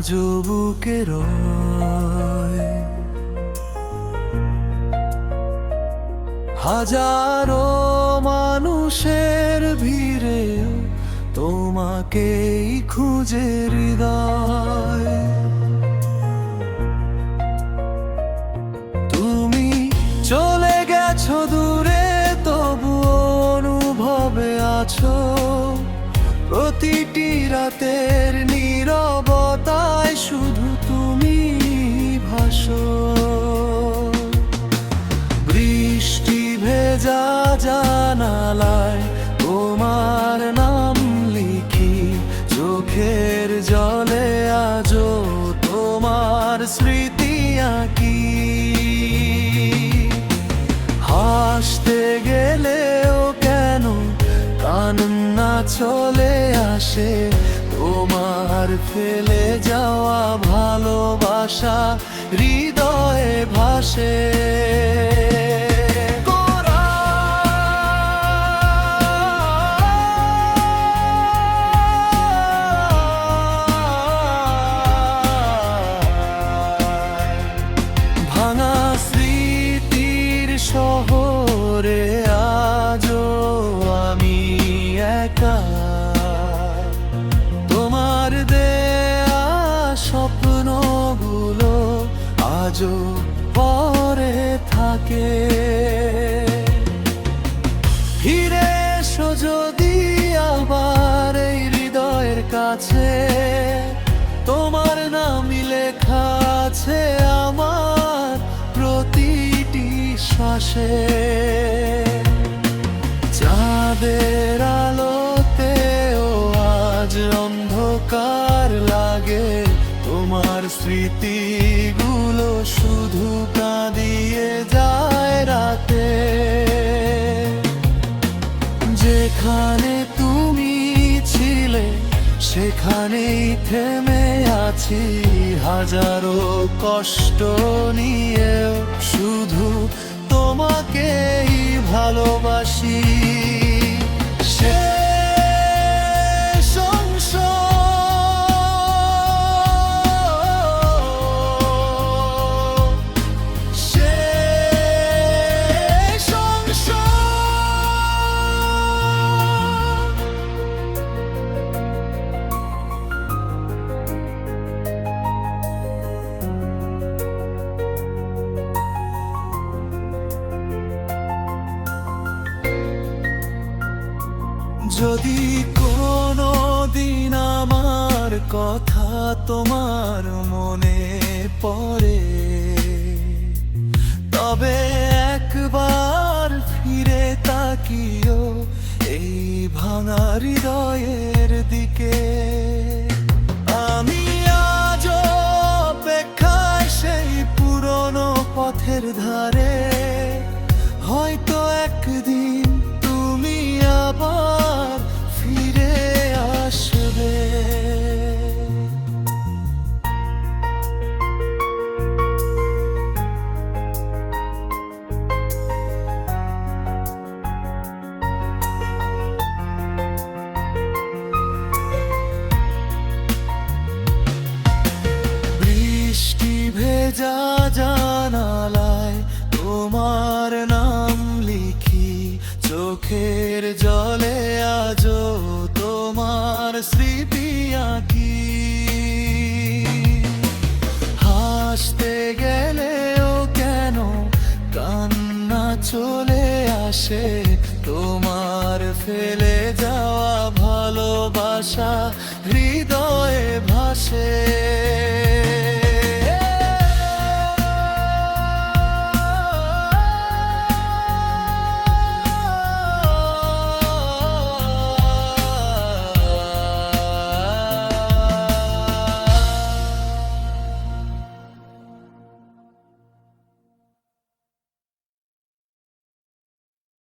আজও বুকে রয়। হাজারো মানুষের ভিড়ে তোমাকেই খুঁজে হৃদয়। তুমি চলে গেছো দূরে, তবু অনুভবে আছো। প্রতিটি রাতের নীরবতায় শুধু তুমি ভাসো। বৃষ্টি ভেজা জানালায় তোমার নাম লিখি, চোখের জলে আজও তোমার স্মৃতি আঁকি। হাসতে গেলেও কেন কান্না চলে আসে, তোমার ফেলে যাওয়া ভালোবাসা হৃদয়ে ভাসে। ভাঙা স্মৃতির শহরে আজও আমি একা। তোমার দেয়া স্বপ্নগুলো আজও পরে থাকে। ফিরে এসো যদি আবার এই হৃদয়ের কাছে, তোমার নামই লেখা আছে আমার প্রতিটি শ্বাসে। চাঁদের আলোতেও আজ অন্ধকার লাগে, তোমার স্মৃতিগুলো শুধু কাঁদিয়ে যায় রাতে। যেখানে তুমি ছিলে সেখানেই থেমে আছি, হাজারো কষ্ট নিয়েও শুধু তোমাকেই ভালোবাসি। শেষ অংশ শেষ অংশ। যদি কোনো দিন আমার কথা তোমার মনে পড়ে, তবে একবার ফিরে তাকিও এই ভাঙা হৃদয়ের দিকে। আমি আজও অপেক্ষায় সেই পুরনো পথের ধারে, হয়তো একদিন তুমি আবার ফিরে আসবে। বৃষ্টি ভেজা জানালায় তোমার নাম লিখি, চোখের জলে আজও তোমার স্মৃতি আঁকি। হাসতে গেলেও কেন কান্না চলে আসে, তোমার ফেলে যাওয়া ভালোবাসা হৃদয়ে ভাসে।